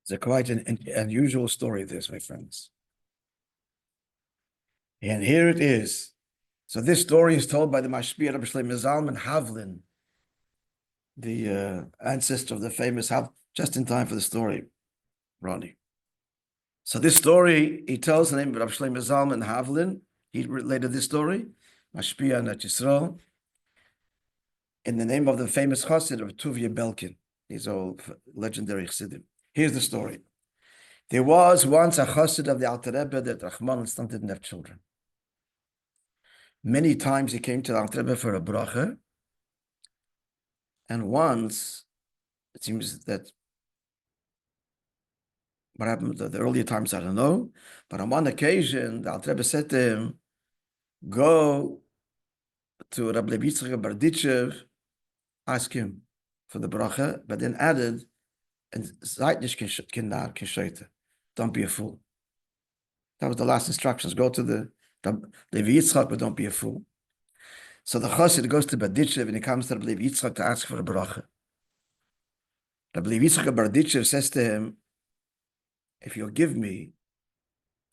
It's a quite an unusual story, this, my friends. And here it is. So this story is told by the Mashpia Rabbi Shlomo Zalman Havlin, the ancestor of the famous just in time for the story, Ronnie. So this story, he tells the name of Rabbi Shlomo Zalman Havlin. He related this story, Mashpia and Yisrael, in the name of the famous Chassid of Tuvia Belkin. These are legendary Chassidim. Here's the story. There was once a Chassid of the Alter Rebbe that Rahman al didn't have children. Many times he came to the Alter Rebbe for a bracha, and once, it seems that what happened at the earlier times, I don't know, but on one occasion, the Alter Rebbe said to him, go to Rabbi Yitzchak Berditchev, ask him for the bracha, but then added, and seid nicht kinder, don't be a fool. That was the last instructions. Go to the Rabbi Yitzchak, but don't be a fool. So the Chassid goes to Berditchev and he comes to Rabbi Yitzchak to ask for a bracha. Rabbi Yitzchak Berditchev says to him, if you'll give me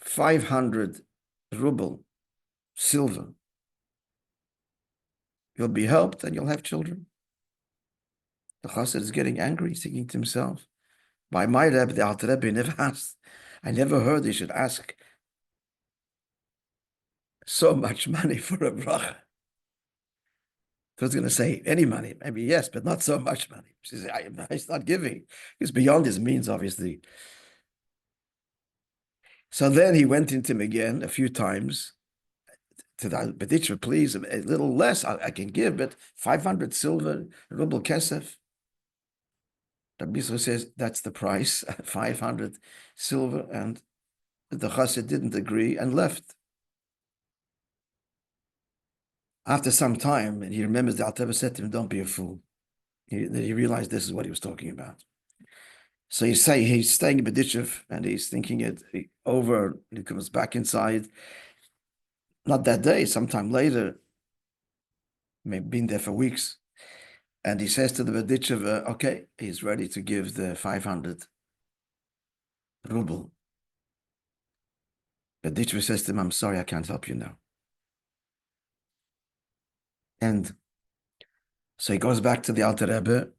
500 ruble silver, you'll be helped and you'll have children. The Chassid is getting angry. He's thinking to himself, by my Rebbe, the Alter Rebbe never asked. I never heard he should ask so much money for a bracha. I was going to say any money, maybe yes, but not so much money. He says, he's not giving. He's beyond his means, obviously. So then he went into him again a few times to the Berditchev, please, a little less I can give, but 500 silver, ruble kesef. Rabbi Yisrael says, that's the price, 500 silver, and the Chassid didn't agree and left. After some time, and he remembers the Alter Rebbe said to him, don't be a fool. He realized this is what he was talking about. So he's staying in Berditchev, and he's thinking it over. He comes back inside. Not that day, sometime later. Maybe been there for weeks. And he says to the Berditchev, okay, he's ready to give the 500 ruble. Berditchev says to him, I'm sorry, I can't help you now. And so he goes back to the Alter Rebbe,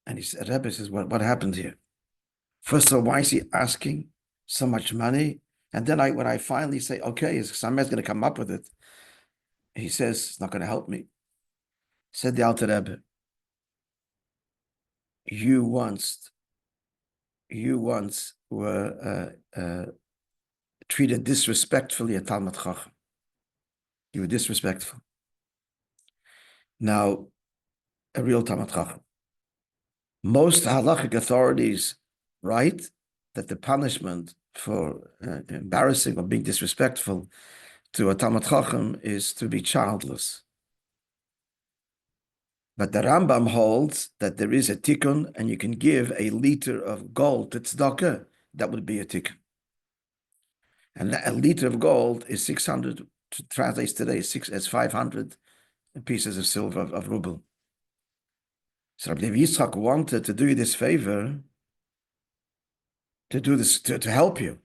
and he said, Rebbe says, what happened here? First of all, why is he asking so much money? And then when I finally say, okay, somebody's going to come up with it, he says, it's not going to help me. Said the Alter Rebbe, you once were treated disrespectfully at Talmud Chacham. You were disrespectful. Now, a real Talmud Chacham. Most halachic authorities write that the punishment for embarrassing or being disrespectful to a Talmud Chacham is to be childless. But the Rambam holds that there is a tikkun, and you can give a liter of gold to tzedakah. That would be a tikkun. And a liter of gold is 600, translates today as 500 pieces of silver of ruble. So Rabbi Yitzchak wanted to do you this favor, to do this, to help you.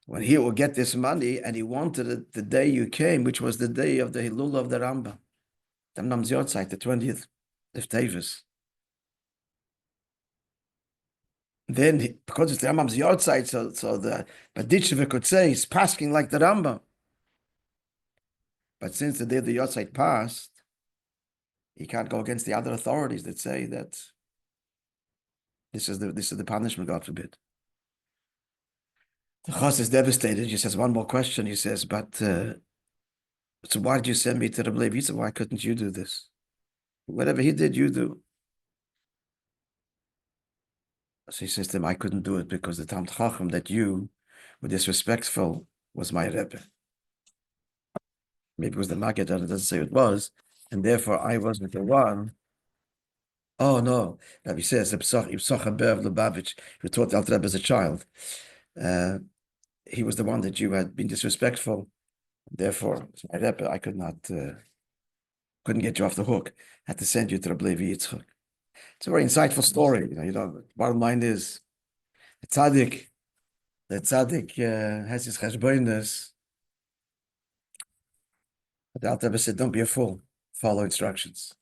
When he will get this money, and he wanted it the day you came, which was the day of the Hilul of the Rambam, the Yotzeit, the 20th of Tevis. Then, because it's the Rambam's Yotzeit, so the Berditchev could say he's passing like the Rambam. But since the day the Yotzeit passed, he can't go against the other authorities that say that this is the punishment, God forbid. The Chas is devastated. He says, one more question. He says, but so why did you send me to the Rabbi? He said, why couldn't you do this? Whatever he did, you do. So he says to him, I couldn't do it because the Talmud Chacham that you were disrespectful was my Rebbe. Maybe it was the Maggid, and it doesn't say it was, and therefore I wasn't the one. Oh no, Rabbi says, Ibsach Bev Lubavitch, who taught the Alter Rebbe as a child. He was the one that you had been disrespectful. Therefore, it's my Rebbe. I couldn't get you off the hook. Had to send you to Rabbi Yitzchak. It's a very insightful story. Bottom line is, tzaddik, the tzaddik has his cheshbonos. The Alter Rebbe said, don't be a fool. Follow instructions.